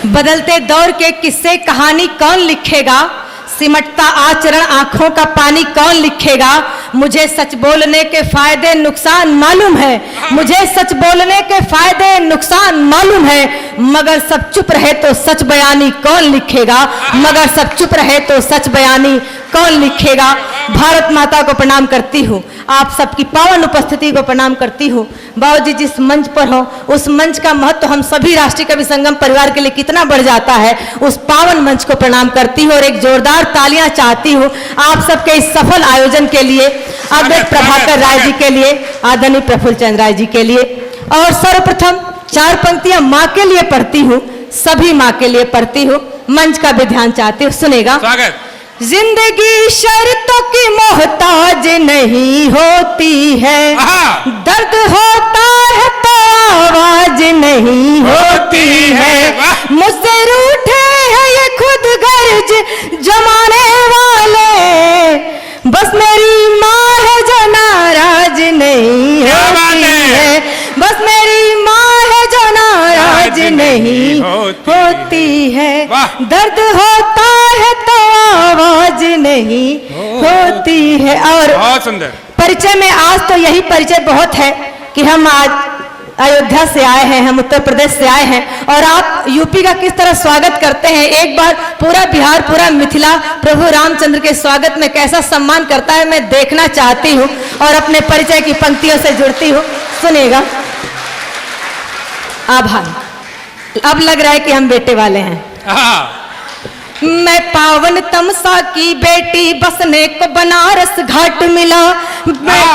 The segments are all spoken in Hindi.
बदलते दौर के किस्से कहानी कौन लिखेगा, सिमटता आचरण आंखों का पानी कौन लिखेगा। मुझे सच बोलने के फायदे नुकसान मालूम है, मुझे सच बोलने के फायदे नुकसान मालूम है, मगर सब चुप रहे तो सच बयानी कौन लिखेगा, मगर सब चुप रहे तो सच बयानी कौन लिखेगा। भारत माता को प्रणाम करती हूँ, आप सबकी पावन उपस्थिति को प्रणाम करती हूँ। बाबूजी जिस मंच पर हो उस मंच का महत्व हम सभी राष्ट्रीय कवि संगम परिवार के लिए कितना बढ़ जाता है, उस पावन मंच को प्रणाम करती हूँ और एक जोरदार तालियां चाहती हूँ आप सबके इस सफल आयोजन के लिए, आदरणीय प्रभाकर राय जी के लिए, आदरणीय प्रफुल्ल चंद्र राय जी के लिए। और सर्वप्रथम 4 पंक्तियां माँ के लिए पढ़ती हूँ, सभी माँ के लिए पढ़ती हूँ, मंच का भी ध्यान चाहती हूँ, सुनेगा। जिंदगी शर्तों की मोहताज नहीं होती है, दर्द होता है तो आवाज नहीं होती है, मुझसे रूठे हैं ये खुद गर्ज जमाने वाले, बस मेरी माँ है जो नाराज नहीं होती है, बस मेरी माँ है जो नाराज नहीं होती है, दर्द होता है तो आवाज नहीं होती है। और बहुत सुंदर परिचय में आज तो यही परिचय बहुत है कि हम आज अयोध्या से आए हैं, हम उत्तर प्रदेश से आए हैं और आप यूपी का किस तरह स्वागत करते हैं। एक बार पूरा बिहार, पूरा मिथिला प्रभु रामचंद्र के स्वागत में कैसा सम्मान करता है मैं देखना चाहती हूँ और अपने परिचय की पंक्तियों से जुड़ती हूँ, सुनिएगा। आभार। अब लग रहा है कि हम बेटे वाले हैं। मैं पावन तमसा की बेटी बसने को बनारस घाट मिला,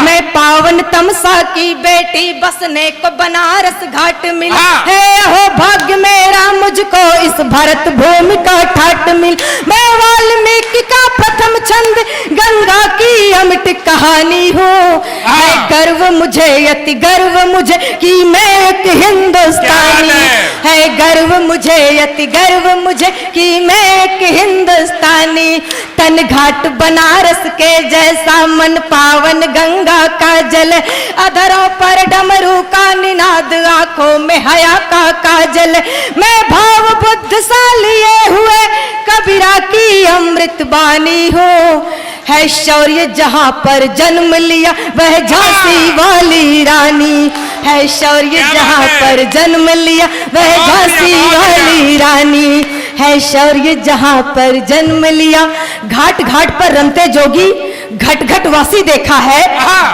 मैं पावन तमसा की बेटी बसने को बनारस घाट मिला, है हो भाग्य मेरा मुझको इस भारत भूमि का ठाट मिल, मैं वाल्मीकि का प्रथम छंद गंगा की अमिट कहानी हूँ, है गर्व मुझे यति गर्व मुझे कि मैं एक हिंदुस्तानी, है गर्व मुझे यति गर्व मुझे कि मैं एक हिंदुस्तानी, तन घाट बनारस के जैसा मन पावन गंगा का जल, अधरों पर डमरू का निनाद आंखों में हया का काजल, मैं भाव बुद्ध सा लिए हुए कबीरा की अमृत बानी हूँ, है शौर्य जहाँ पर जन्म लिया वह झांसी वाली रानी, है शौर्य जहाँ पर जन्म लिया वह झांसी वाली रानी, है शौर्य जहाँ पर जन्म लिया। घाट घाट पर रमते जोगी घट घट वासी देखा है,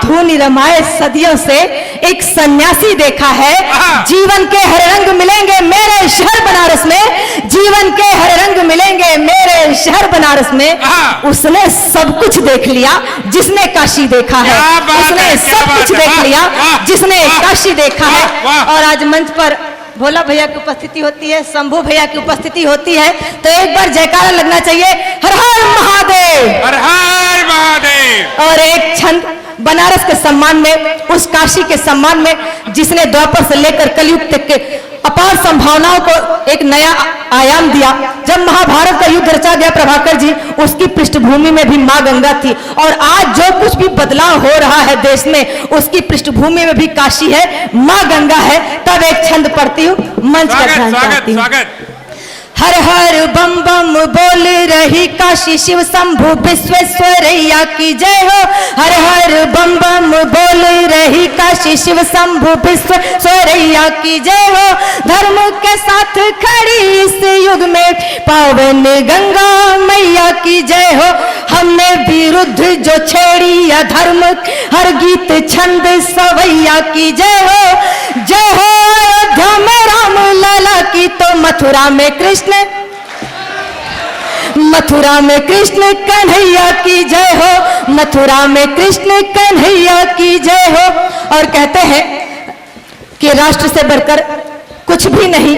धूनि रमाए सदियों से एक सन्यासी देखा है, जीवन के हर रंग मिलेंगे मेरे शहर बनारस में, जीवन के हर रंग मिलेंगे मेरे शहर बनारस में, उसने सब कुछ देख लिया जिसने काशी देखा है, उसने सब कुछ देख लिया जिसने काशी देखा है। और आज मंच पर भोला भैया की उपस्थिति होती है, शंभू भैया की उपस्थिति होती है, तो एक बार जयकारा लगना चाहिए, हर हर महादेव, हर हर महादेव। और एक छंद बनारस के सम्मान में, उस काशी के सम्मान में जिसने द्वापर से लेकर कलयुग तक के अपार संभावनाओं को एक नया आयाम दिया। जब महाभारत का युद्ध रचा गया प्रभाकर जी, उसकी पृष्ठभूमि में भी माँ गंगा थी और आज जो कुछ भी बदलाव हो रहा है देश में उसकी पृष्ठभूमि में भी काशी है, माँ गंगा है। तब एक छंद पढ़ती हूँ, मंच का ध्यान चाहती हूँ। हर हर बम बम बोल रही काशी शिव शंभु विश्वेश्वरैया की जय हो, हर हर बम बम बोल रही काशी शिव शंभु विश्वेश्वरैया की जय हो, धर्म के साथ खड़ी इस युग में पावन गंगा मैया की जय हो, हमने विरुद्ध जो छेड़ी अधर्म हर गीत छंद सवैया की जय हो, जय हो अयोध्या में राम लाला की तो मथुरा में कृष्ण, मथुरा में कृष्ण कन्हैया की जय हो, मथुरा में कृष्ण कन्हैया की जय हो। और कहते हैं कि राष्ट्र से बढ़कर कुछ भी नहीं,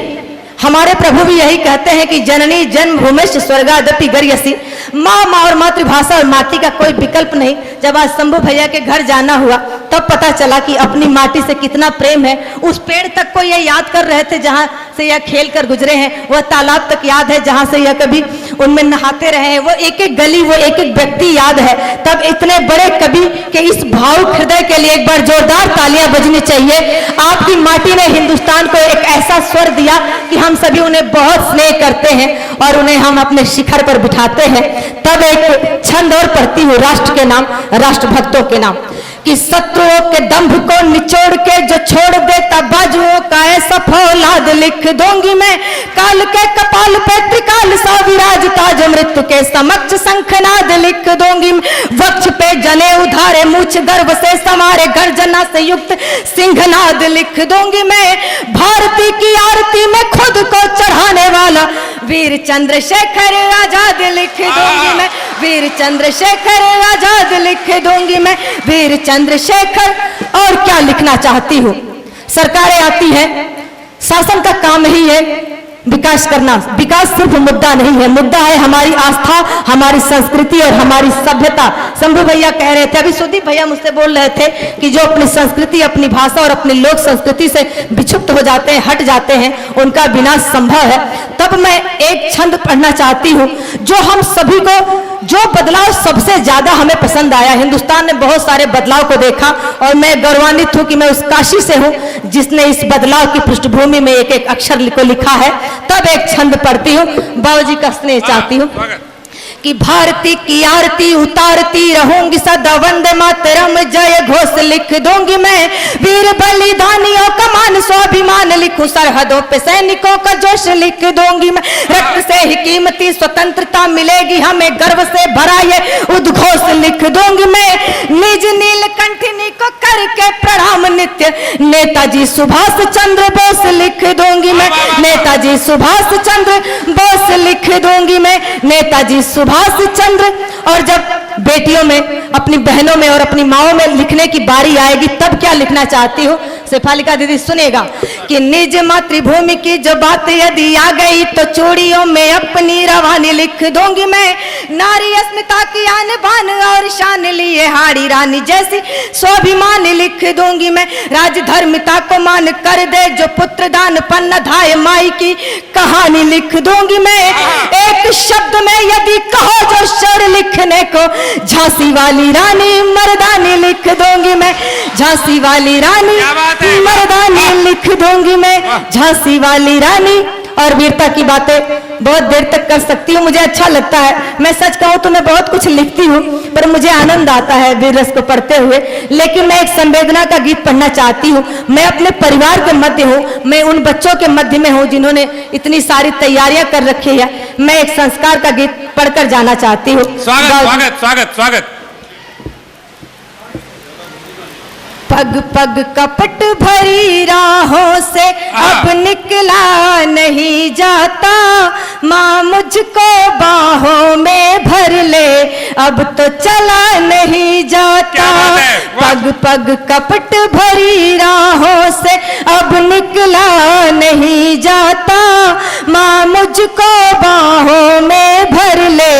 हमारे प्रभु भी यही कहते हैं कि जननी जन्मभूमिश्च स्वर्गादपि गर्यसी, माँ माँ और मातृभाषा और माटी का कोई विकल्प नहीं। जब आज शंभू भैया के घर जाना हुआ तब पता चला कि अपनी माटी से कितना प्रेम है। उस पेड़ तक को ये याद कर रहे थे जहाँ से यह खेल कर गुजरे हैं, वह तालाब तक याद है जहाँ से यह कभी उनमें नहाते रहे, वो एक एक गली, वो एक एक व्यक्ति याद है। तब इतने बड़े कवि के इस भावुक हृदय के लिए एक बार जोरदार तालियां बजनी चाहिए। आपकी माटी ने हिंदुस्तान को एक ऐसा स्वर दिया कि हम सभी उन्हें बहुत स्नेह करते हैं और उन्हें हम अपने शिखर पर बिठाते हैं। तब एक छंद और पढ़ती हूँ राष्ट्र के नाम, राष्ट्रभक्तों के नाम, कि शत्रुओं के दंभ को निचोड़ के जो छोड़ देता बाजुओं का ऐसा फौलाद लिख दूंगी मैं। काल के कपाल पे त्रिकाल सा विराजता जो मृत्यु के समक्ष शंखनाद लिख दूंगी मैं। वक्ष पे जने उधारे मूछ गर्व से समारे गर्जना से युक्त सिंहनाद लिख दूंगी मैं। भारती की आरती में खुद को चढ़ाने वाला वीर चंद्रशेखर आजाद लिख दूंगी मैं। वीर चंद्रशेखर आजाद लिख दूंगी मैं। वीर चंद्रशेखर। और क्या लिखना चाहती हूँ, सरकारें आती हैं, शासन का काम ही है विकास करना। विकास सिर्फ मुद्दा नहीं है, मुद्दा है हमारी आस्था, हमारी संस्कृति और हमारी सभ्यता। शंभू भैया कह रहे थे, अभी सुदीप भैया मुझसे बोल रहे थे कि जो अपनी संस्कृति, अपनी भाषा और अपनी लोक संस्कृति से विक्षुप्त हो जाते हैं, हट जाते हैं, उनका विनाश संभव है। तब मैं एक छंद पढ़ना चाहती हूँ जो हम सभी को, जो बदलाव सबसे ज्यादा हमें पसंद आया। हिंदुस्तान ने बहुत सारे बदलाव को देखा और मैं गौरवान्वित हूं कि मैं उस काशी से हूं जिसने इस बदलाव की पृष्ठभूमि में एक एक अक्षर को लिखा है। तब एक छंद पढ़ती हूँ, बाबूजी का स्नेह चाहती हूँ, कि भारती की आरती उतारती रहूंगी सदा, वंदे मातरम जय घोष लिख दूंगी मैं। वीर बलिदानियों का मान स्वाभिमान लिखूं, सरहदों पे सैनिकों का जोश लिख दूंगी मैं। रक्त से ही कीमती स्वतंत्रता मिलेगी हमें, गर्व से भरा ये उद्घोष लिख दूंगी मैं। निज नीलकंठनी को करके प्रणाम नित्य, नेताजी सुभाष चंद्र बोस लिख दूंगी मैं। नेताजी सुभाष चंद्र बोस लिख दूंगी मैं। नेताजी सुभाष चंद्र। और जब बेटियों में, अपनी बहनों में और अपनी माओं में लिखने की बारी आएगी तब क्या लिखना चाहती हूँ, शेफालिका दीदी सुनेगा, कि निज मातृभूमि की जो बात यदि आ गई तो चूड़ियों में अपनी रवानी लिख दूंगी मैं। नारी अस्मिता की आन बान और शान लिए हाड़ी रानी जैसी स्वाभिमान लिख दूंगी मैं। राजधर्मिता को मान कर दे जो पुत्र दान पन्ना धाय माई की कहानी लिख दूंगी मैं। एक शब्द में यदि कहो जो शर लिखने को, झांसी वाली रानी मर्दानी लिख दूंगी मैं। झांसी वाली रानी मर्दानी लिख दूंगी मैं। झांसी वाली रानी। और वीरता की बातें बहुत देर तक कर सकती हूँ, मुझे अच्छा लगता है। मैं सच कहूँ तो मैं बहुत कुछ लिखती हूँ पर मुझे आनंद आता है वीर रस को पढ़ते हुए। लेकिन मैं एक संवेदना का गीत पढ़ना चाहती हूँ। मैं अपने परिवार के मध्य हूँ, मैं उन बच्चों के मध्य में हूँ जिन्होंने इतनी सारी तैयारियां कर रखी है। मैं एक संस्कार का गीत पढ़कर जाना चाहती हूँ। स्वागत स्वागत स्वागत। पग पग कपट भरी राहों से अब निकला नहीं जाता, माँ मुझको बाहों में भर ले अब तो चला नहीं जाता। पग पग कपट भरी राहों से अब निकला नहीं जाता, माँ मुझको बाहों में भर ले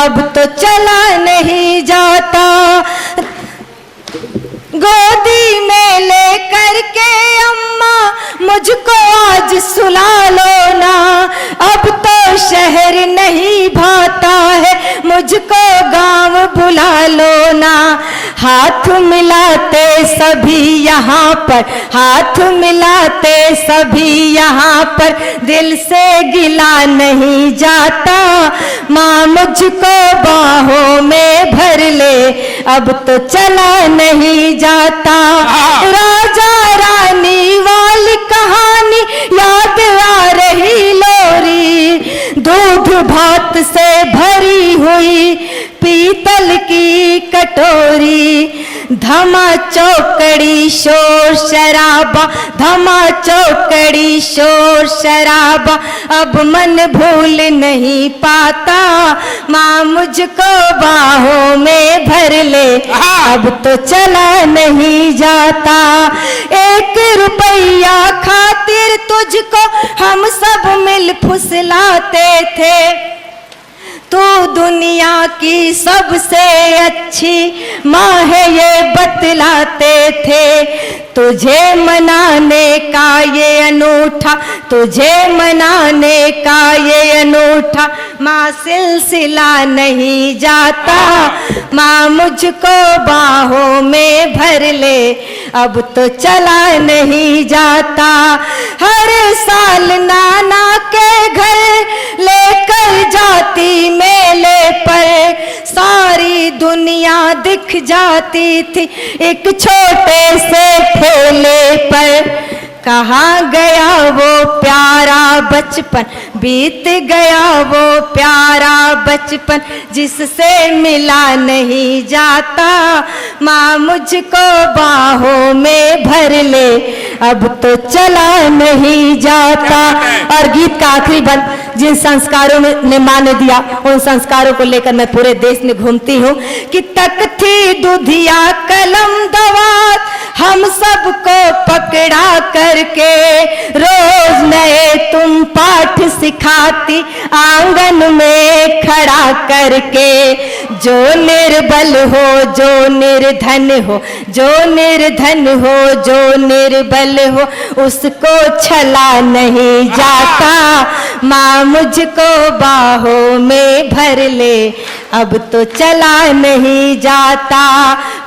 अब तो चला नहीं जाता। गोदी में लेकर के अम्मा मुझको आज सुला लो ना, अब तो शहर नहीं भाता है मुझको गांव बुला लो ना। हाथ मिलाते सभी यहाँ पर, हाथ मिलाते सभी यहाँ पर, दिल से गिला नहीं जाता, माँ मुझको बाहों में भर ले अब तो चला नहीं जाता। राजा रानी वाली कहानी याद आ रही लोरी, दूध भात से भरी हुई पीतल की कटोरी, धमा चौकड़ी शोर शराबा, धमा चौकड़ी शोर शराबा, अब मन भूल नहीं पाता, माँ मुझको बाहों में भर ले अब तो चला नहीं जाता। 1 रुपया खातिर तुझको हम सब मिल फुसलाते थे, तू दुनिया की सबसे अच्छी माँ है ये बतलाते थे। तुझे मनाने का ये अनूठा, तुझे मनाने का ये अनूठा माँ सिलसिला नहीं जाता। माँ मुझको बाहों में भर ले, अब तो चला नहीं जाता। हर साल नाना के घर लेकर जाती मेले पर, सारी दुनिया दिख जाती थी एक छोटे से ठेले पर। कहाँ गया वो प्यारा बचपन, बीत गया वो प्यारा बचपन जिससे मिला नहीं जाता। माँ मुझको बाहों में भर ले, अब तो चला नहीं जाता। और गीत का आखिरी बंद, जिन संस्कारों ने माँ ने दिया उन संस्कारों को लेकर मैं पूरे देश में घूमती हूँ कि तख्ती दुधिया कलम दवात हम सबको पकड़ा करके, रोज नए तुम पाठ सिखाती आंगन में खड़ा करके। जो निर्बल हो, जो निर्धन हो, जो निर्धन हो, जो निर्बल हो, उसको छला नहीं जाता। माँ मुझको बाहों में भर ले, अब तो चला नहीं जाता।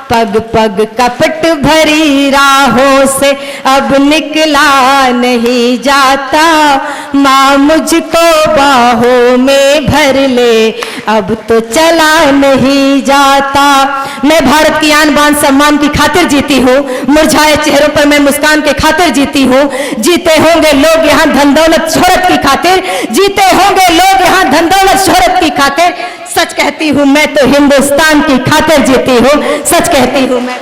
पग पग कपट भरी राहों से अब निकला नहीं जाता। माँ मुझको बाहों में भर ले, अब तो चला नहीं जाता। मैं भारत की आन बान सम्मान की खातिर जीती हूँ, मुरझाए चेहरों पर मैं मुस्कान के खातिर जीती हूँ। जीते होंगे लोग यहाँ धन दौलत शोहरत की खातिर, जीते होंगे लोग यहाँ धन दौलत शोहरत की खातिर। सच कहती हूँ मैं तो हिंदुस्तान की खातिर जीती हूँ, सच कहती हूँ मैं।